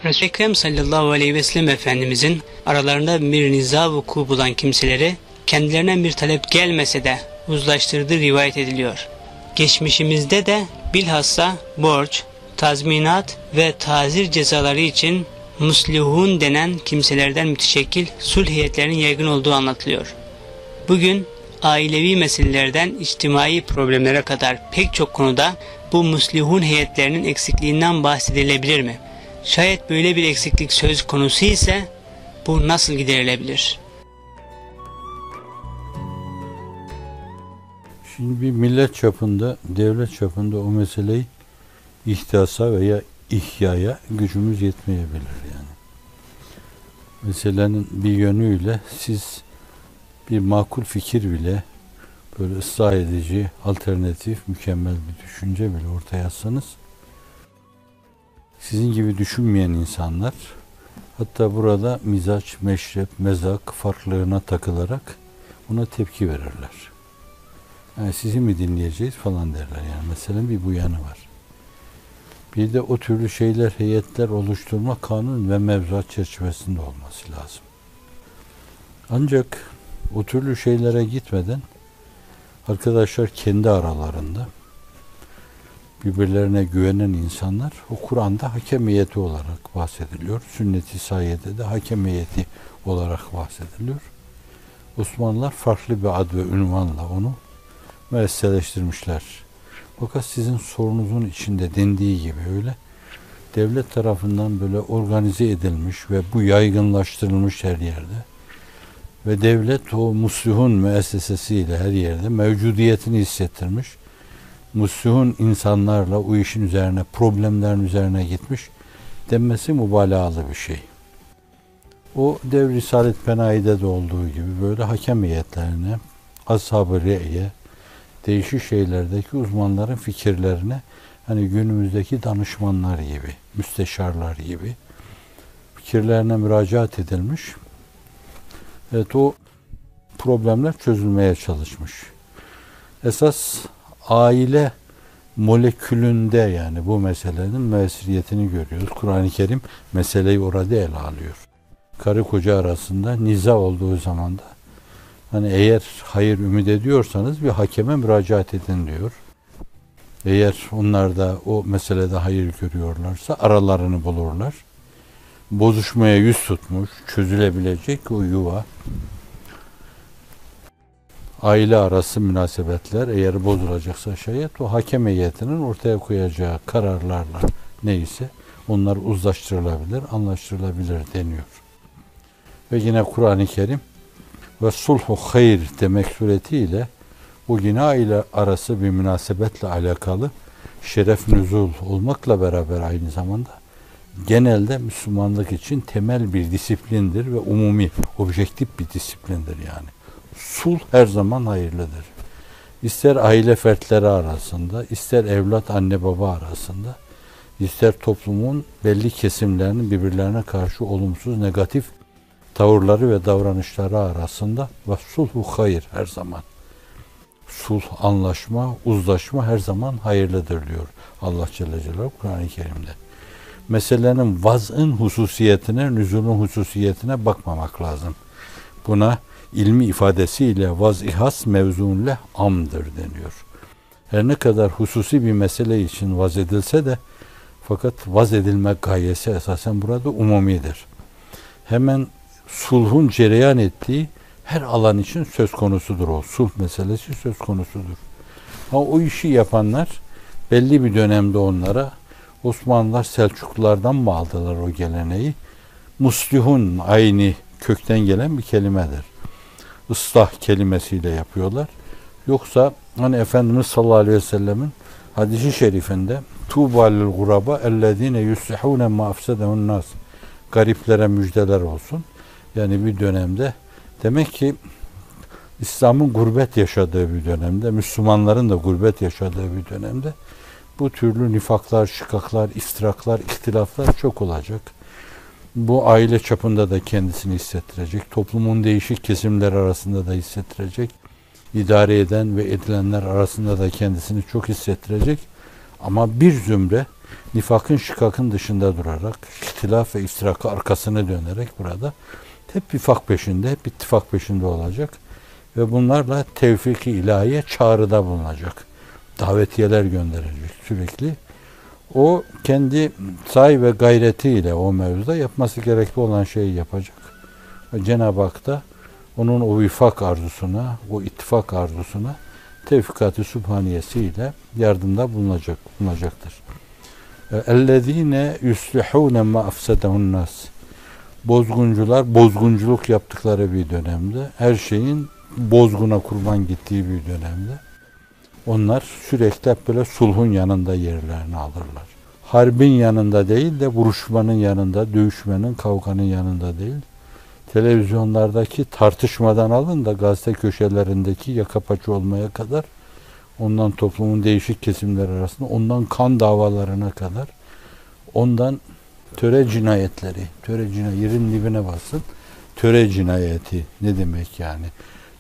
Resul-i Ekrem sallallahu aleyhi ve sellem Efendimizin aralarında bir niza vuku bulan kimseleri kendilerine bir talep gelmese de uzlaştırdığı rivayet ediliyor. Geçmişimizde de bilhassa borç, tazminat ve tazir cezaları için muslihun denen kimselerden müteşekkil sulh heyetlerinin yaygın olduğu anlatılıyor. Bugün ailevi meselelerden içtimai problemlere kadar pek çok konuda bu muslihun heyetlerinin eksikliğinden bahsedilebilir mi? Şayet böyle bir eksiklik söz konusu ise bu nasıl giderilebilir? Şimdi bir millet çapında, devlet çapında o meseleyi ihtiyasa veya ihyaya gücümüz yetmeyebilir yani. Meselenin bir yönüyle siz bir makul fikir bile böyle ıslah edici, alternatif, mükemmel bir düşünce bile ortaya atsanız sizin gibi düşünmeyen insanlar hatta burada mizaç, meşrep, mezak farklılığına takılarak buna tepki verirler. Yani sizi mi dinleyeceğiz falan derler yani. Meselenin bir bu yanı var. Bir de o türlü şeyler, heyetler oluşturma kanun ve mevzuat çerçevesinde olması lazım. Ancak o türlü şeylere gitmeden arkadaşlar kendi aralarında birbirlerine güvenen insanlar o Kur'an'da hakem heyeti olarak bahsediliyor. Sünnet-i Sahiye'de de hakem heyeti olarak bahsediliyor. Osmanlılar farklı bir ad ve ünvanla onu müesseseleştirmişler. Fakat sizin sorunuzun içinde dendiği gibi öyle devlet tarafından böyle organize edilmiş ve bu yaygınlaştırılmış her yerde ve devlet o muslihun müessesesiyle her yerde mevcudiyetini hissettirmiş. Muslihun insanlarla o işin üzerine, problemlerin üzerine gitmiş denmesi mübalağalı bir şey. O dev Risalet Penahi'de de olduğu gibi böyle hakem heyetlerine, ashab-ı re'ye, değişik şeylerdeki uzmanların fikirlerine hani günümüzdeki danışmanlar gibi, müsteşarlar gibi fikirlerine müracaat edilmiş. Evet, o problemler çözülmeye çalışmış. Esas aile molekülünde yani bu meselenin müessiriyetini görüyoruz. Kur'an-ı Kerim meseleyi orada ele alıyor. Karı koca arasında niza olduğu zaman da hani eğer hayır ümit ediyorsanız bir hakeme müracaat edin diyor. Eğer onlar da o meselede hayır görüyorlarsa aralarını bulurlar. Bozuşmaya yüz tutmuş, çözülebilecek o yuva, aile arası münasebetler eğer bozulacaksa şayet o hakem heyetinin ortaya koyacağı kararlarla neyse onlar uzlaştırılabilir, anlaştırılabilir deniyor. Ve yine Kur'an-ı Kerim ve sulhu hayr demek suretiyle bu yine aile arası bir münasebetle alakalı şeref nüzul olmakla beraber aynı zamanda genelde Müslümanlık için temel bir disiplindir ve umumi, objektif bir disiplindir yani. Sulh her zaman hayırlıdır. İster aile fertleri arasında, ister evlat anne baba arasında, ister toplumun belli kesimlerinin birbirlerine karşı olumsuz, negatif tavırları ve davranışları arasında ve sulhu hayır her zaman. Sulh, anlaşma, uzlaşma her zaman hayırlıdır diyor Allah Celle Celaluhu Kur'an-ı Kerim'de. Meselenin vaz'ın hususiyetine, nüzulun hususiyetine bakmamak lazım. Buna ilmi ifadesiyle vaz-ı has mevzun leh amdır deniyor. Her ne kadar hususi bir mesele için vaz edilse de fakat vaz edilme gayesi esasen burada umumidir. Hemen sulhun cereyan ettiği her alan için söz konusudur o. Sulh meselesi söz konusudur. Ama o işi yapanlar belli bir dönemde onlara Osmanlılar Selçuklulardan mı aldılar o geleneği? Muslihun aynı kökten gelen bir kelimedir. Islah kelimesiyle yapıyorlar. Yoksa hani Efendimiz sallallahu aleyhi ve sellemin hadisi şerifinde Tuğba lil guraba ellezine yuslihune ma afsedehun nas. Gariplere müjdeler olsun. Yani bir dönemde demek ki İslam'ın gurbet yaşadığı bir dönemde, Müslümanların da gurbet yaşadığı bir dönemde bu türlü nifaklar, şikaklar, iftiraklar, ihtilaflar çok olacak. Bu aile çapında da kendisini hissettirecek, toplumun değişik kesimleri arasında da hissettirecek, idare eden ve edilenler arasında da kendisini çok hissettirecek. Ama bir zümre nifakın şikakın dışında durarak, ihtilaf ve iftiraka arkasını dönerek burada hep nifak peşinde, hep ittifak peşinde olacak ve bunlarla tevfik-i ilahiye çağrıda bulunacak. Davetiyeler gönderecek sürekli. O kendi sahi ve gayretiyle o mevzuda yapması gerekli olan şeyi yapacak. Ve Cenab-ı Hak da onun o vifak arzusuna, o ittifak arzusuna tevfikat-ı sübhaniyesiyle yardımda bulunacaktır. اَلَّذ۪ينَ يُسْلِحُونَ مَا اَفْسَدَهُ النَّاسِ Bozguncular, bozgunculuk yaptıkları bir dönemde, her şeyin bozguna kurban gittiği bir dönemde, onlar sürekli hep böyle sulhun yanında yerlerini alırlar. Harbin yanında değil de vuruşmanın yanında, dövüşmenin, kavganın yanında değil, televizyonlardaki tartışmadan alın da gazete köşelerindeki yaka paça olmaya kadar, ondan toplumun değişik kesimleri arasında, ondan kan davalarına kadar, ondan töre cinayetleri, yerin dibine bassın, töre cinayeti ne demek yani?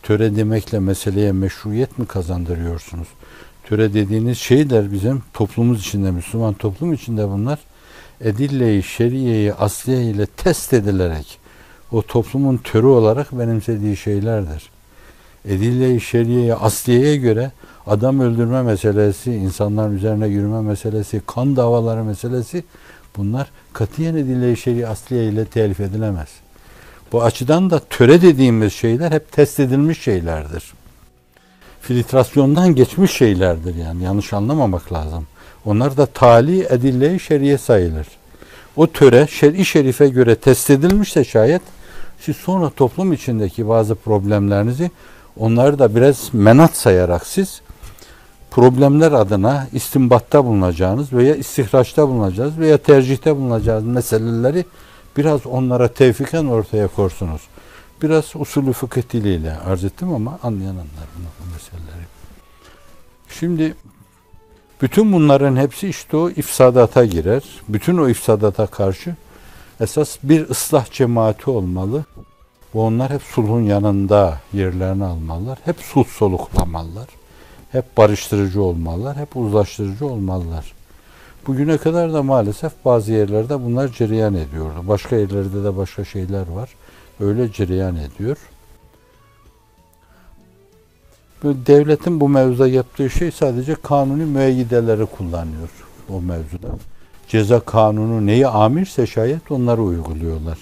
Töre demekle meseleye meşruiyet mi kazandırıyorsunuz? Töre dediğiniz şeyler bizim toplumumuz içinde, Müslüman toplum içinde bunlar edille-i şeriye-i asliye ile test edilerek o toplumun törü olarak benimsediği şeylerdir. Edille-i şeriye-i asliyeye göre adam öldürme meselesi, insanların üzerine yürüme meselesi, kan davaları meselesi, bunlar katiyen edille-i şeriye-i asliye ile telif edilemez. Bu açıdan da töre dediğimiz şeyler hep test edilmiş şeylerdir. Filtrasyondan geçmiş şeylerdir yani. Yanlış anlamamak lazım. Onlar da tali edille-i şeriye sayılır. O töre şer'i şerife göre test edilmişse şayet siz sonra toplum içindeki bazı problemlerinizi onları da biraz menat sayarak siz problemler adına istinbatta bulunacağınız veya istihraçta bulunacağınız veya tercihte bulunacağınız meseleleri biraz onlara tevfiken ortaya korsunuz. Biraz usulü fıkıh diliyle arz ettim ama anlayan anlar bu meseleleri. Şimdi bütün bunların hepsi işte o ifsadata girer. Bütün o ifsadata karşı esas bir ıslah cemaati olmalı. Ve onlar hep sulhun yanında yerlerini almalılar. Hep sulh soluklamalılar. Hep barıştırıcı olmalılar. Hep uzlaştırıcı olmalılar. Bugüne kadar da maalesef bazı yerlerde bunlar cereyan ediyordu. Başka yerlerde de başka şeyler var. Öyle cereyan ediyor. Devletin bu mevzuda yaptığı şey sadece kanuni müeyyideleri kullanıyor o mevzuda. Ceza kanunu neyi amirse şayet onları uyguluyorlar.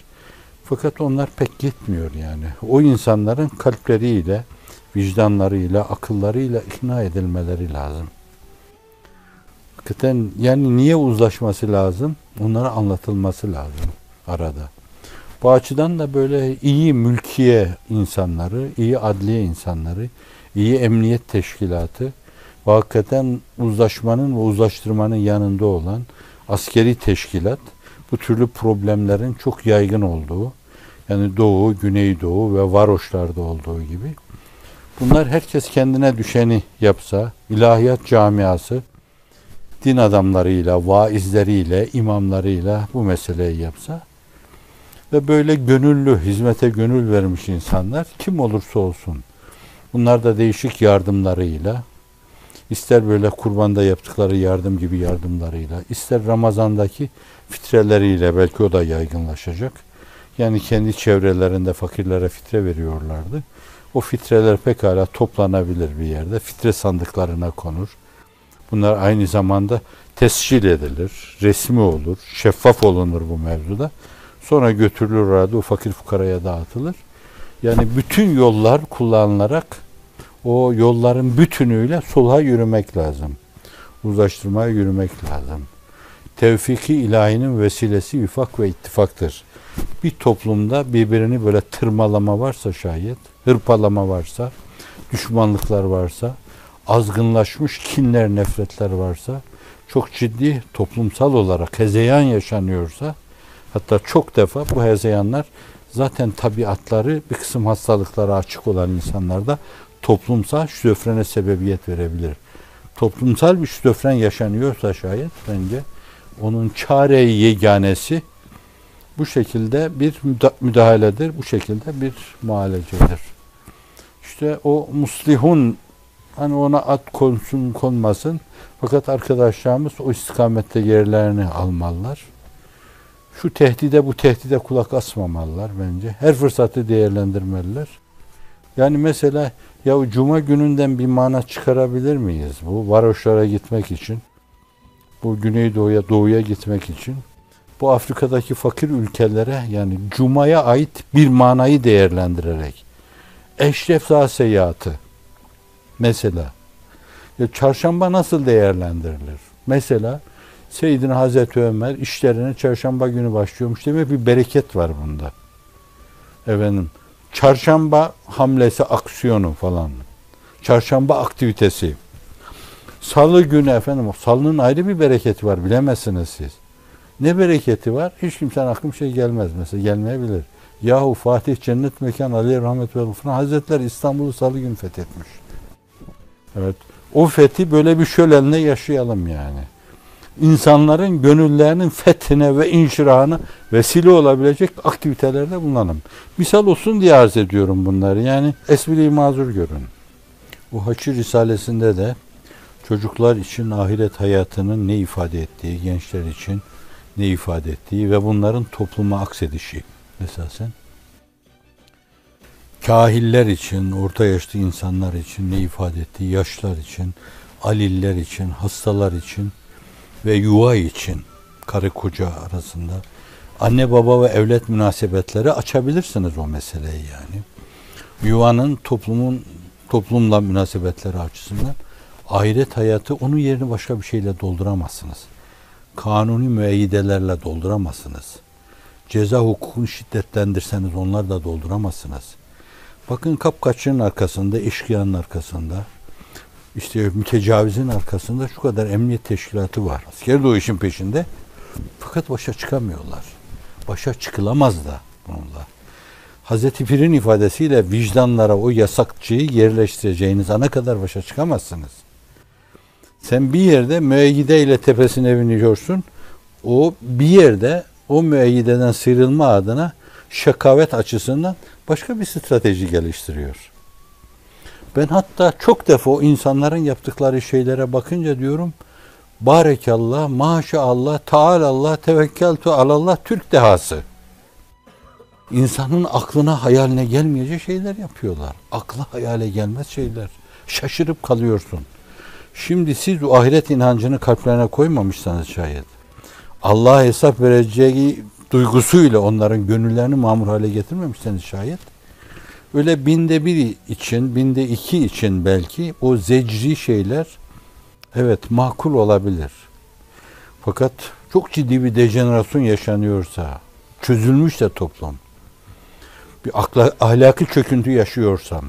Fakat onlar pek gitmiyor yani. O insanların kalpleriyle, vicdanlarıyla, akıllarıyla ikna edilmeleri lazım. Hakikaten yani niye uzlaşması lazım? Onlara anlatılması lazım arada. Bu açıdan da böyle iyi mülkiye insanları, iyi adliye insanları, iyi emniyet teşkilatı ve hakikaten uzlaşmanın ve uzlaştırmanın yanında olan askeri teşkilat bu türlü problemlerin çok yaygın olduğu, yani Doğu, Güneydoğu ve varoşlarda olduğu gibi bunlar herkes kendine düşeni yapsa, ilahiyat camiası din adamlarıyla, vaizleriyle, imamlarıyla bu meseleyi yapsa ve böyle gönüllü, hizmete gönül vermiş insanlar kim olursa olsun bunlar da değişik yardımlarıyla, ister böyle kurbanda yaptıkları yardım gibi yardımlarıyla, ister Ramazan'daki fitreleriyle belki o da yaygınlaşacak. Yani kendi çevrelerinde fakirlere fitre veriyorlardı. O fitreler pekala toplanabilir bir yerde. Fitre sandıklarına konur. Bunlar aynı zamanda tescil edilir, resmi olur, şeffaf olunur bu mevzuda. Sonra götürülür orada o fakir fukaraya dağıtılır. Yani bütün yollar kullanılarak o yolların bütünüyle sulha yürümek lazım. Uzlaştırmaya yürümek lazım. Tevfik-i ilahinin vesilesi vifak ve ittifaktır. Bir toplumda birbirini böyle tırmalama varsa şayet, hırpalama varsa, düşmanlıklar varsa, azgınlaşmış kinler, nefretler varsa, çok ciddi toplumsal olarak hezeyan yaşanıyorsa, hatta çok defa bu hezeyanlar zaten tabiatları bir kısım hastalıklara açık olan insanlarda toplumsal şizofrene sebebiyet verebilir. Toplumsal bir şizofren yaşanıyorsa şayet bence onun çare-i yeganesi bu şekilde bir müdahaledir, bu şekilde bir muhalecedir. İşte o muslihun Hani ona at konsun konmasın. Fakat arkadaşlarımız o istikamette yerlerini almalılar. Şu tehdide bu tehdide kulak asmamalılar bence. Her fırsatı değerlendirmeliler. Yani mesela ya Cuma gününden bir mana çıkarabilir miyiz? Bu varoşlara gitmek için, bu Güneydoğu'ya, Doğu'ya gitmek için, bu Afrika'daki fakir ülkelere yani Cuma'ya ait bir manayı değerlendirerek Eşref Zâ Seyyatı mesela ya çarşamba nasıl değerlendirilir? Mesela Seyyidina Hazreti Ömer işlerine çarşamba günü başlıyormuş demek bir bereket var bunda. Efendim çarşamba hamlesi, aksiyonu falan. Çarşamba aktivitesi. Salı günü efendim, salının ayrı bir bereketi var bilemezsiniz siz. Ne bereketi var? Hiç kimsenin aklına şey gelmez mesela, gelmeyebilir. Yahu Fatih Cennet Mekan Aleyh Rahmet ve Gufran Hazretleri İstanbul'u salı günü fethetmiş. Evet. O fethi böyle bir şölenle yaşayalım yani. İnsanların gönüllerinin fethine ve inşirahına vesile olabilecek aktivitelerde bulunalım. Misal olsun diye arz ediyorum bunları. Yani espriyi mazur görün. Bu Haçı Risalesi'nde de çocuklar için ahiret hayatının ne ifade ettiği, gençler için ne ifade ettiği ve bunların topluma aksedişi esasen. Kahiller için, orta yaşlı insanlar için ne ifade ettiği, yaşlar için, aliller için, hastalar için ve yuva için, karı koca arasında anne baba ve evlat münasebetleri açabilirsiniz o meseleyi yani. Yuvanın toplumla münasebetleri açısından ahiret hayatı onun yerini başka bir şeyle dolduramazsınız. Kanuni müeyyidelerle dolduramazsınız. Ceza hukukunu şiddetlendirseniz onlar da dolduramazsınız. Bakın kapkaççının arkasında, eşkıyanın arkasında, işte mütecavizin arkasında şu kadar emniyet teşkilatı var. Asker de o işin peşinde. Fakat başa çıkamıyorlar. Başa çıkılamaz da bununla. Hazreti Pir'in ifadesiyle vicdanlara o yasakçıyı yerleştireceğiniz ana kadar başa çıkamazsınız. Sen bir yerde müeyyide ile tepesine biniyorsun. O bir yerde o müeyyideden sıyrılma adına şakavet açısından başka bir strateji geliştiriyor. Ben hatta çok defa o insanların yaptıkları şeylere bakınca diyorum barekallah, maşallah, taalallah, tevekkeltu alallah Türk dehası. İnsanın aklına hayaline gelmeyecek şeyler yapıyorlar. Akla hayale gelmez şeyler. Şaşırıp kalıyorsun. Şimdi siz o ahiret inancını kalplerine koymamışsanız şayet, Allah'a hesap vereceği duygusuyla onların gönüllerini mamur hale getirmemişseniz şayet, öyle binde bir için, binde iki için belki o zecri şeyler evet makul olabilir. Fakat çok ciddi bir dejenerasyon yaşanıyorsa, çözülmüşse toplum, bir ahlaki çöküntü yaşıyorsam,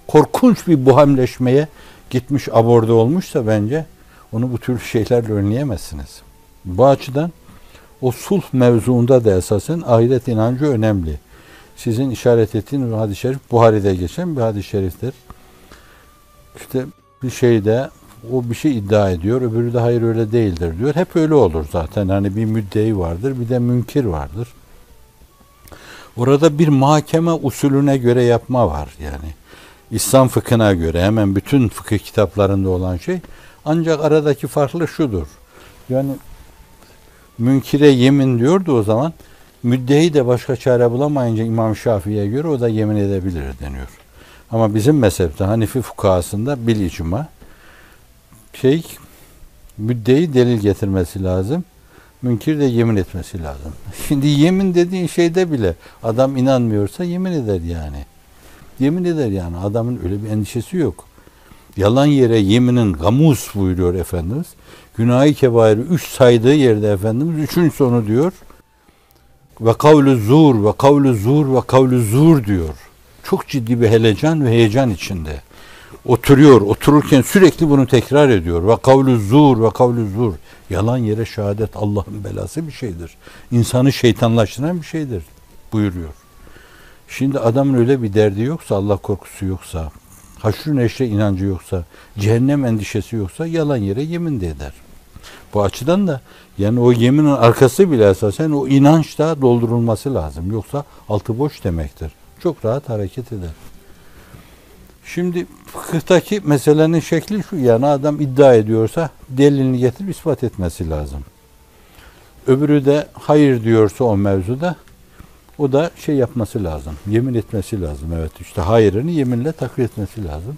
korkunç bir buhamleşmeye gitmiş aborde olmuşsa bence onu bu tür şeylerle önleyemezsiniz. Bu açıdan o sulh mevzuunda da esasen ahiret inancı önemli. Sizin işaret ettiğiniz hadis-i şerif Buhari'de geçen bir hadis-i şeriftir. İşte bir şeyde o bir şey iddia ediyor, öbürü de hayır öyle değildir diyor. Hep öyle olur zaten. Hani bir müddei vardır, bir de münkir vardır. Orada bir mahkeme usulüne göre yapma var yani. İslam fıkhına göre hemen bütün fıkıh kitaplarında olan şey. Ancak aradaki farklı şudur. Yani münkire yemin diyordu o zaman. Müddei de başka çare bulamayınca İmam Şafii'ye göre o da yemin edebilir deniyor. Ama bizim mezhepte Hanefi fukahasında bil icma müddei delil getirmesi lazım. Münkir de yemin etmesi lazım. Şimdi yemin dediğin şeyde bile adam inanmıyorsa yemin eder yani. Yemin eder yani. Adamın öyle bir endişesi yok. Yalan yere yeminin gamus buyuruyor Efendimiz. Günah-ı kebairi 3 saydığı yerde Efendimiz 3'ün sonu diyor. Ve kavlu zur ve kavlu zur ve kavlu zur diyor. Çok ciddi bir helecan ve heyecan içinde. Otururken sürekli bunu tekrar ediyor. Ve kavlu zur ve kavlu zur. Yalan yere şehadet Allah'ın belası bir şeydir. İnsanı şeytanlaştıran bir şeydir buyuruyor. Şimdi adamın öyle bir derdi yoksa, Allah korkusu yoksa, haşr-ı neşre inancı yoksa, cehennem endişesi yoksa yalan yere yemin de eder. Bu açıdan da yani o yeminin arkası bile esasen o inançla doldurulması lazım. Yoksa altı boş demektir. Çok rahat hareket eder. Şimdi fıkıhtaki meselenin şekli şu, yani adam iddia ediyorsa delilini getirip ispat etmesi lazım. Öbürü de hayır diyorsa o mevzuda, o da şey yapması lazım, yemin etmesi lazım. Evet, işte hayırını yeminle takviye etmesi lazım.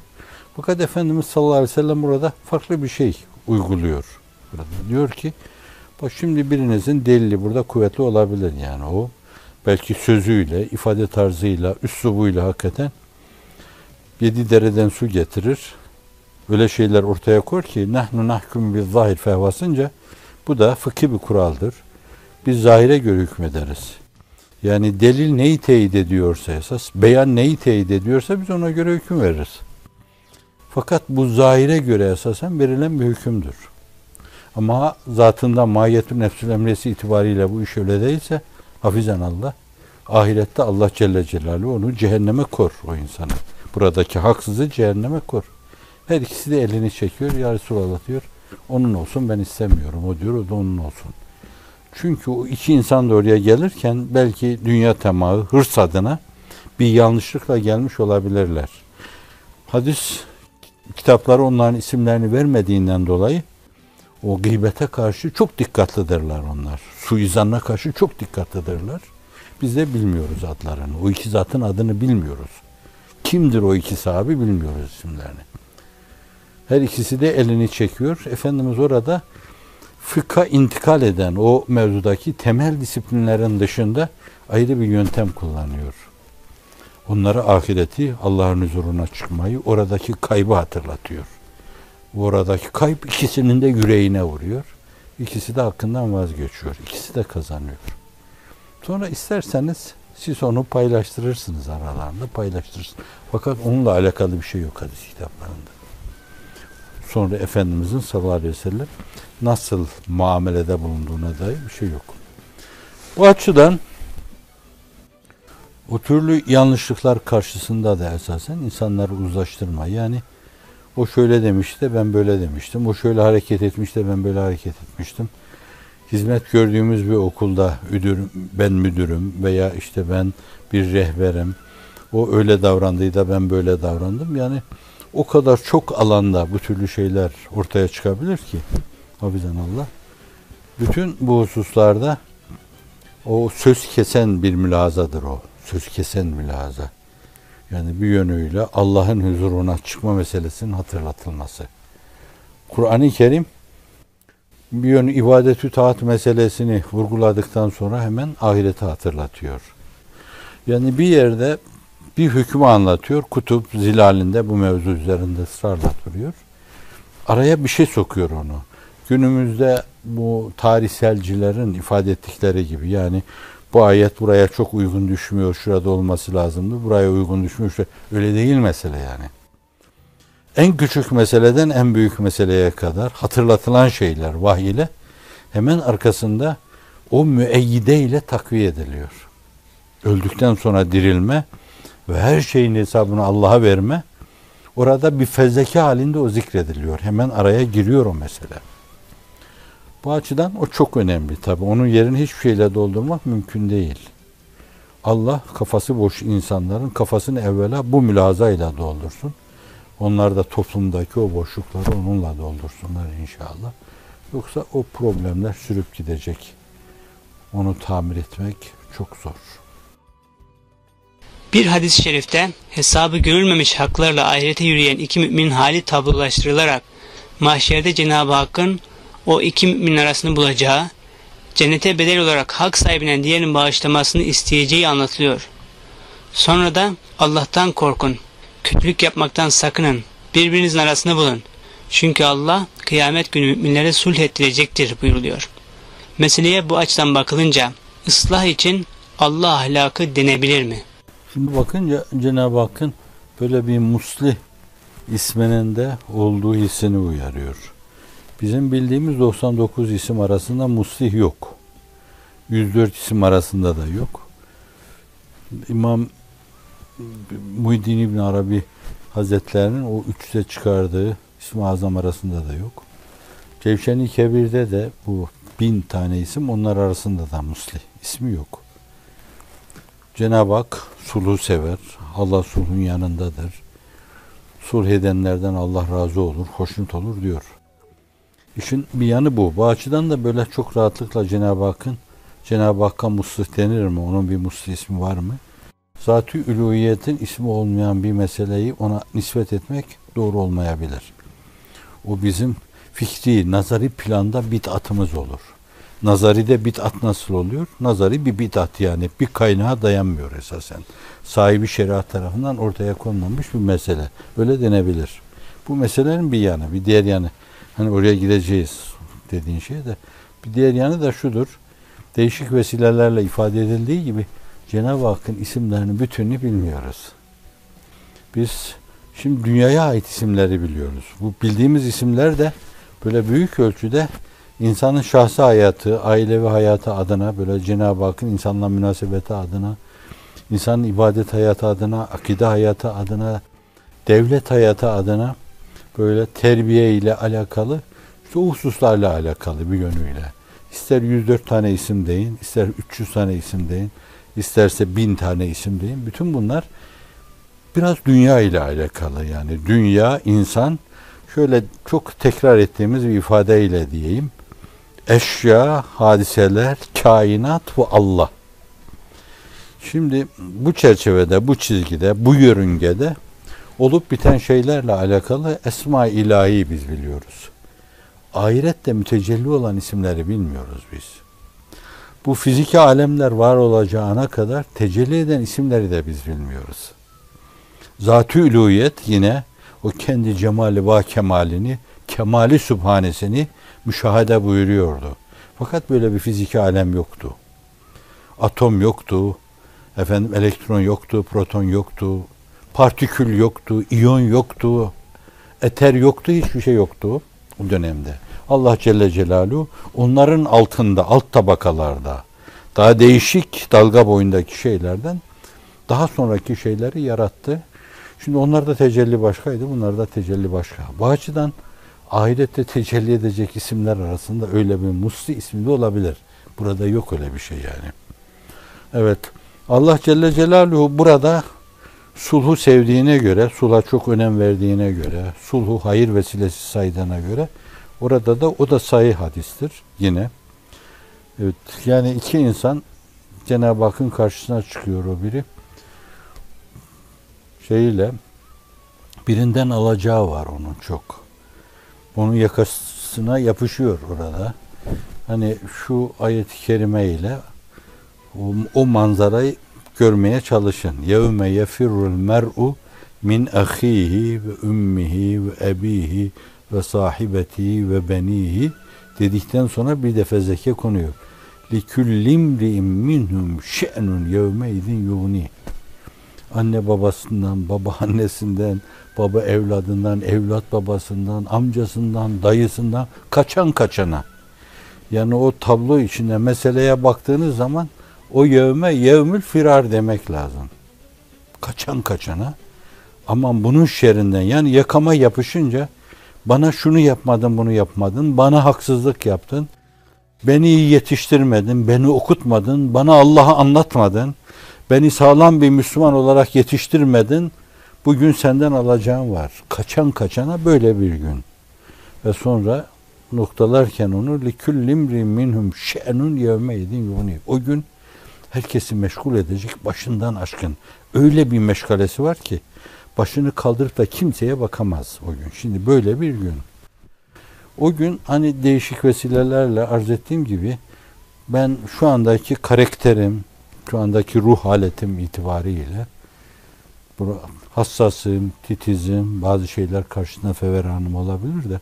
Fakat Efendimiz sallallahu aleyhi ve sellem burada farklı bir şey uyguluyor. Burada diyor ki, bak şimdi birinizin delili burada kuvvetli olabilir, yani o belki sözüyle, ifade tarzıyla, üslubuyla hakikaten 7 dereden su getirir. Öyle şeyler ortaya koyar ki nahnu nahkum bil zahir fehvasınca, bu da fıkhi bir kuraldır. Biz zahire göre hükmederiz. Yani delil neyi teyit ediyorsa esas, beyan neyi teyit ediyorsa biz ona göre hüküm veririz. Fakat bu zahire göre esasen verilen bir hükümdür. Ama zatında mahiyetün nefsül emresi itibariyle bu iş öyle değilse, hafizan Allah, ahirette Allah Celle Celaluhu onu cehenneme kor o insanı. Buradaki haksızı cehenneme kor. Her ikisi de elini çekiyor. Ya Resulallah diyor, onun olsun, ben istemiyorum. O diyor, o da onun olsun. Çünkü o iki insan da oraya gelirken belki dünya tamahı, hırs adına bir yanlışlıkla gelmiş olabilirler. Hadis kitapları onların isimlerini vermediğinden dolayı o gıybete karşı çok dikkatlidirler onlar. Suizanına karşı çok dikkatlidirler. Biz de bilmiyoruz adlarını. O iki zatın adını bilmiyoruz. Kimdir o iki sahabi bilmiyoruz isimlerini. Her ikisi de elini çekiyor. Efendimiz orada fıkha intikal eden o mevzudaki temel disiplinlerin dışında ayrı bir yöntem kullanıyor. Onlara ahireti, Allah'ın huzuruna çıkmayı, oradaki kaybı hatırlatıyor. Oradaki kayıp ikisinin de yüreğine vuruyor. İkisi de hakkından vazgeçiyor. İkisi de kazanıyor. Sonra isterseniz siz onu paylaştırırsınız, aralarında paylaştırırsınız. Fakat onunla alakalı bir şey yok hadis kitaplarında. Sonra Efendimizin sallallahu aleyhi ve sellem nasıl muamelede bulunduğuna dair bir şey yok. Bu açıdan o türlü yanlışlıklar karşısında da esasen insanları uzlaştırma. Yani o şöyle demiş de ben böyle demiştim. O şöyle hareket etmiş de ben böyle hareket etmiştim. Hizmet gördüğümüz bir okulda ben müdürüm veya işte ben bir rehberim. O öyle davrandıydı da ben böyle davrandım. Yani o kadar çok alanda bu türlü şeyler ortaya çıkabilir ki, hafizan Allah. Bütün bu hususlarda o söz kesen bir mülahazadır o. Söz kesen mülahaza. Yani bir yönüyle Allah'ın huzuruna çıkma meselesinin hatırlatılması. Kur'an-ı Kerim bir yönü ibadet-ü taat meselesini vurguladıktan sonra hemen ahireti hatırlatıyor. Yani bir yerde bir hükmü anlatıyor. Kutup zilalinde bu mevzu üzerinde ısrarla duruyor. Araya bir şey sokuyor onu. Günümüzde bu tarihselcilerin ifade ettikleri gibi, yani bu ayet buraya çok uygun düşmüyor, şurada olması lazımdı, buraya uygun düşmüyor. Öyle değil mesele yani. En küçük meseleden en büyük meseleye kadar hatırlatılan şeyler vahiy ile hemen arkasında o müeyyide ile takviye ediliyor. Öldükten sonra dirilme ve her şeyin hesabını Allah'a verme, orada bir fezleke halinde o zikrediliyor. Hemen araya giriyor o mesele. Bu açıdan o çok önemli tabii. Onun yerini hiçbir şeyle doldurmak mümkün değil. Allah kafası boş insanların kafasını evvela bu mülazayla doldursun. Onlar da toplumdaki o boşlukları onunla doldursunlar inşallah. Yoksa o problemler sürüp gidecek. Onu tamir etmek çok zor. Bir hadis-i şerifte hesabı görülmemiş haklarla ahirete yürüyen iki müminin hali tablolaştırılarak mahşerde Cenab-ı Hakk'ın o iki müminin arasını bulacağı, cennete bedel olarak hak sahibinden diğerinin bağışlamasını isteyeceği anlatılıyor. Sonra da Allah'tan korkun, kötülük yapmaktan sakının, birbirinizin arasını bulun. Çünkü Allah kıyamet günü müminlere sulh ettirecektir buyuruluyor. Meseleye bu açıdan bakılınca ıslah için Allah ahlakı denebilir mi? Şimdi bakınca Cenab-ı Hakk'ın böyle bir muslih isminin de olduğu hissini uyarıyor. Bizim bildiğimiz 99 isim arasında muslih yok. 104 isim arasında da yok. İmam Muhyiddin İbn Arabi Hazretlerinin o üçte çıkardığı İsmi Azam arasında da yok. Cevşen-i Kebir'de de bu 1000 tane isim onlar arasında da muslih ismi yok. Cenab-ı Hak sulhu sever. Allah sulhun yanındadır. sulh edenlerden Allah razı olur, hoşnut olur diyor. İşin bir yanı bu. Bu açıdan da böyle çok rahatlıkla Cenab-ı Hakk'a muslih denir mi? Onun bir muslih ismi var mı? Zat-ı üluhiyetin ismi olmayan bir meseleyi ona nispet etmek doğru olmayabilir. O bizim fikri, nazari planda bid'atımız olur. Nazaride bid'at nasıl oluyor? Nazari bir bid'at, yani bir kaynağa dayanmıyor esasen. Sahibi şeriat tarafından ortaya konmamış bir mesele. Öyle denebilir. Bu meselenin bir yanı, bir diğer yanı. Hani oraya gideceğiz dediğin şey de. Bir diğer yanı da şudur. Değişik vesilelerle ifade edildiği gibi Cenab-ı Hakk'ın isimlerinin bütününü bilmiyoruz. Biz şimdi dünyaya ait isimleri biliyoruz. Bu bildiğimiz isimler de böyle büyük ölçüde insanın şahsi hayatı, ailevi hayatı adına, böyle Cenab-ı Hakk'ın insanla münasebeti adına, insanın ibadet hayatı adına, akide hayatı adına, devlet hayatı adına, böyle terbiye ile alakalı, işte o hususlarla alakalı bir yönüyle. İster 104 tane isim deyin, ister 300 tane isim deyin, isterse 1000 tane isim deyin. Bütün bunlar biraz dünya ile alakalı. Yani dünya, insan, şöyle çok tekrar ettiğimiz bir ifadeyle diyeyim. Eşya, hadiseler, kainat ve Allah. Şimdi bu çerçevede, bu çizgide, bu yörüngede olup biten şeylerle alakalı esma-i ilahi biz biliyoruz. Ahirette mütecelli olan isimleri bilmiyoruz biz. Bu fiziki alemler var olacağına kadar tecelli eden isimleri de biz bilmiyoruz. Zat-ı uluhiyet yine o kendi cemali ve kemalini, kemali sübhanesini müşahede buyuruyordu. Fakat böyle bir fiziki alem yoktu. Atom yoktu, elektron yoktu, proton yoktu, partikül yoktu, iyon yoktu, eter yoktu, hiçbir şey yoktu o dönemde. Allah Celle Celaluhu onların altında, alt tabakalarda, daha değişik dalga boyundaki şeylerden daha sonraki şeyleri yarattı. Şimdi onlarda tecelli başkaydı, bunlarda tecelli başka. Bu açıdan ahirette tecelli edecek isimler arasında öyle bir musli ismi de olabilir. Burada yok öyle bir şey yani. Evet, Allah Celle Celaluhu burada sulhu sevdiğine göre, sulha çok önem verdiğine göre, sulhu hayır vesilesi saydığına göre orada da o da sahih hadistir yine. Evet, yani iki insan Cenab-ı Hakk'ın karşısına çıkıyor o biri. Birinden alacağı var onun çok. Onun yakasına yapışıyor orada. Hani şu ayet-i kerime ile o manzarayı görmeye çalışın. Yevme yefirrul mer'u min ahihi ve ummihi ve ebihi ve sahibetihi ve benihi dedikten sonra bir defa zeke konuyor. Likullimri'in minhum şe'nun yevmeydin yuğni. Anne babasından, baba annesinden, baba evladından, evlat babasından, amcasından, dayısından kaçan kaçana. Yani o tablo içinde meseleye baktığınız zaman o yevmül firar demek lazım. Kaçan kaçana. Aman bunun şerrinden, yani yakama yapışınca bana şunu yapmadın, bunu yapmadın, bana haksızlık yaptın, beni iyi yetiştirmedin, beni okutmadın, bana Allah'ı anlatmadın, beni sağlam bir Müslüman olarak yetiştirmedin, bugün senden alacağım var. Kaçan kaçana böyle bir gün. Ve sonra noktalarken onu likullimrin minhum şe'nun yevmeydin yuni. O gün herkesi meşgul edecek, başından aşkın. Öyle bir meşgalesi var ki başını kaldırıp da kimseye bakamaz o gün. Şimdi böyle bir gün. O gün hani değişik vesilelerle arz ettiğim gibi ben şu andaki karakterim, şu andaki ruh haletim itibariyle hassasım, titizim, bazı şeyler karşısında feveranım olabilir de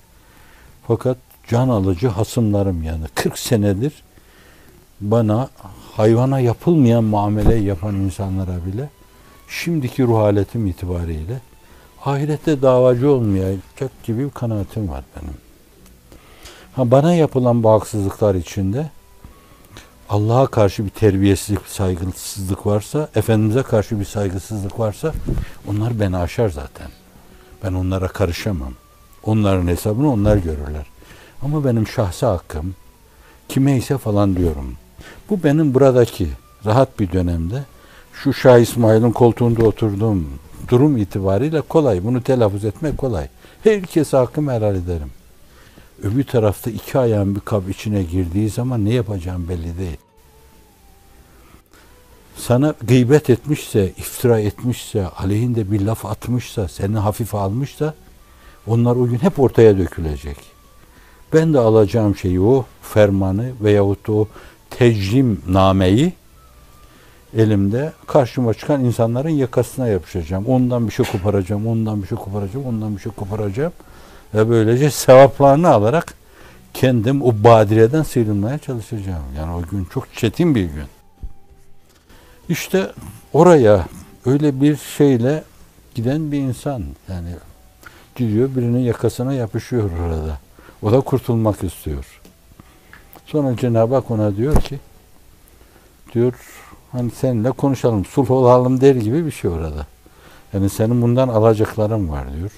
fakat can alıcı hasımlarım, yani 40 senedir bana hayvana yapılmayan muamele yapan insanlara bile şimdiki ruh haletim itibariyle ahirette davacı olmayacak gibi bir kanaatim var benim. Bana yapılan bu haksızlıklar içinde Allah'a karşı bir terbiyesizlik, saygısızlık varsa, Efendimiz'e karşı bir saygısızlık varsa onlar beni aşar zaten. Ben onlara karışamam. Onların hesabını onlar görürler. Ama benim şahsi hakkım kime ise falan diyorum. Bu benim buradaki rahat bir dönemde şu Şah İsmail'in koltuğunda oturduğum durum itibariyle kolay. Bunu telaffuz etmek kolay. Herkese hakkımı helal ederim. Öbür tarafta iki ayağın bir kap içine girdiği zaman ne yapacağım belli değil. Sana gıybet etmişse, iftira etmişse, aleyhinde bir laf atmışsa, seni hafife almışsa, onlar o gün hep ortaya dökülecek. Ben de alacağım şeyi, o fermanı veyahut o tecrim nameyi elimde karşıma çıkan insanların yakasına yapışacağım. Ondan bir şey koparacağım, ondan bir şey koparacağım, ondan bir şey koparacağım. Ve böylece sevaplarını alarak kendim o badireden sıyrılmaya çalışacağım. Yani o gün çok çetin bir gün. İşte oraya öyle bir şeyle giden bir insan, yani gidiyor birinin yakasına yapışıyor orada. O da kurtulmak istiyor. Sonra Cenab-ı Hak ona diyor ki, diyor hani seninle konuşalım, sulh olalım der gibi bir şey orada. Yani senin bundan alacakların var diyor.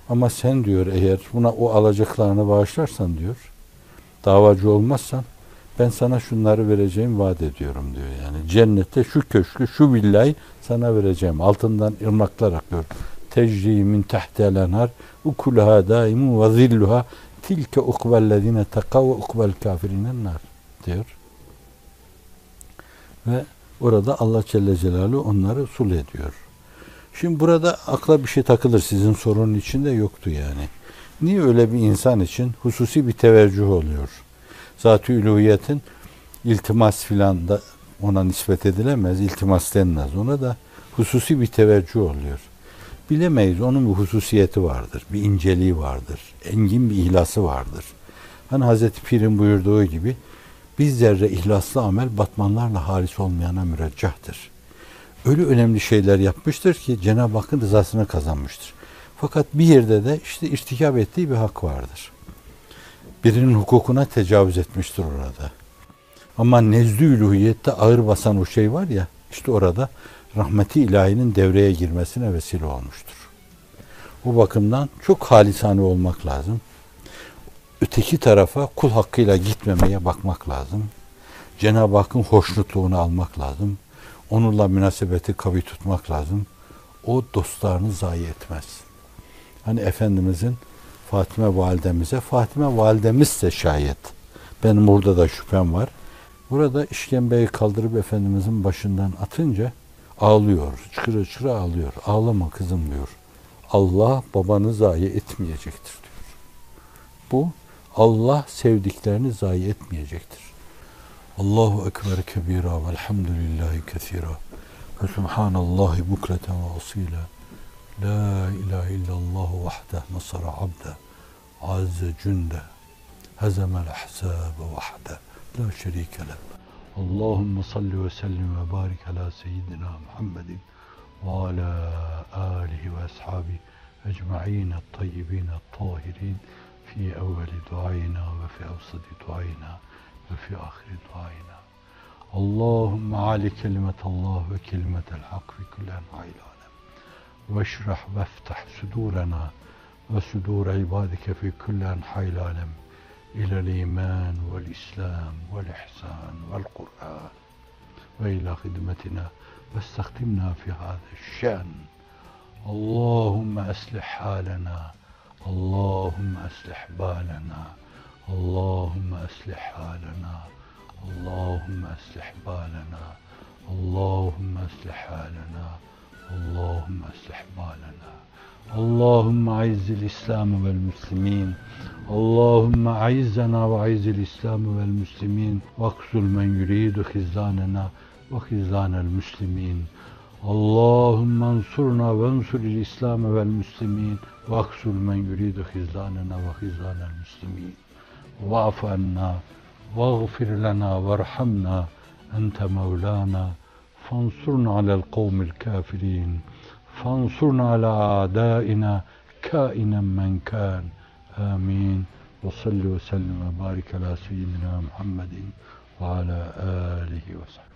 Ama sen diyor eğer buna o alacaklarını bağışlarsan diyor, davacı olmazsan ben sana şunları vereceğim vaat ediyorum diyor. Yani cennette şu köşkü, şu villayı sana vereceğim. Altından ırmaklar akıyor. Tecri min tahtel enhar ukulaha daimun ve zilluha tilke ukbellezine tekav ve ukbel kafirinen nar diyor. Ve orada Allah Celle Celaluhu onları sulh ediyor. Şimdi burada akla bir şey takılır. Sizin sorunun içinde yoktu yani. Niye öyle bir insan için hususi bir teveccüh oluyor? Zat-ı üluhiyetin iltimas filan da ona nispet edilemez. İltimas denmez. Ona da hususi bir teveccüh oluyor. Bilemeyiz. Onun bir hususiyeti vardır. Bir inceliği vardır. Engin bir ihlası vardır. Hani Hazreti Pir'in buyurduğu gibi bir zerre ihlaslı amel batmanlarla halis olmayana müreccahtır. Öyle önemli şeyler yapmıştır ki Cenab-ı Hakk'ın rızasını kazanmıştır. Fakat bir yerde de işte irtikap ettiği bir hak vardır. Birinin hukukuna tecavüz etmiştir orada. Ama nezdü üluhiyette ağır basan o şey var ya, işte orada rahmeti ilahinin devreye girmesine vesile olmuştur. Bu bakımdan çok halisane olmak lazım. Öteki tarafa kul hakkıyla gitmemeye bakmak lazım. Cenab-ı Hakk'ın hoşnutluğunu almak lazım. Onunla münasebeti kavi tutmak lazım. O dostlarını zayi etmez. Hani Efendimizin Fatime validemize, Fatime validemizse şayet, benim burada da şüphem var. Burada işkembeyi kaldırıp Efendimizin başından atınca ağlıyor, çıkıra çıkıra ağlıyor. Ağlama kızım diyor. Allah babanı zayi etmeyecektir diyor. Bu Allah sevdiklerini zayi etmeyecektir. Allahu ekber kebira velhamdülillahi kesira ve subhanallahi bukreten ve asila. La ilahe illallah vahde nasara abde azze cünde hezemel ahsabe vahde la şerike leh. Allahümme salli ve sellim ve barik ala seyyidina Muhammedin ve ala alihi ve ashabi ecma'in tayyibin tahirin fi evveli duayna ve fi evsadi duayna ve fi ahiri duayna. Allahümme ali kelimetallah ve kelimetel hak fi kullen hayl alem. Veşrah veftah sudurena ve sudur ibadike fi kullen hayl alem. İlel iman vel islam vel ihsan vel Kur'an ve ila hidmetina ve istakdimna fi hâzâ şen. Allahümme eslih hâlena, Allahümme eslih bâlena, Allahümme eslih hâlena, Allahümme eslih bâlena, Allahümme eslih hâlena, Allahümme eslih bâlena. Allahümme aizzil İslam'ı vel Müslimin, Allahümme aizzena ve aizzil İslam'ı vel Müslimin, vaksul men yuridu hizlanena ve hizlanel Müslimin. Allahümme ansurna ve ansuril İslam'ı vel Müslimin, vaksul men yuridu hizlanena ve hizlanel Müslimin. Va'fu anna, vağfir lena verhamna, ente mevlana, fansurna alel kavmil kafirin. فانصرنا على أعدائنا كائنا من كان آمين وصل وسلم وبارك على سيدنا محمد وعلى آله وصحبه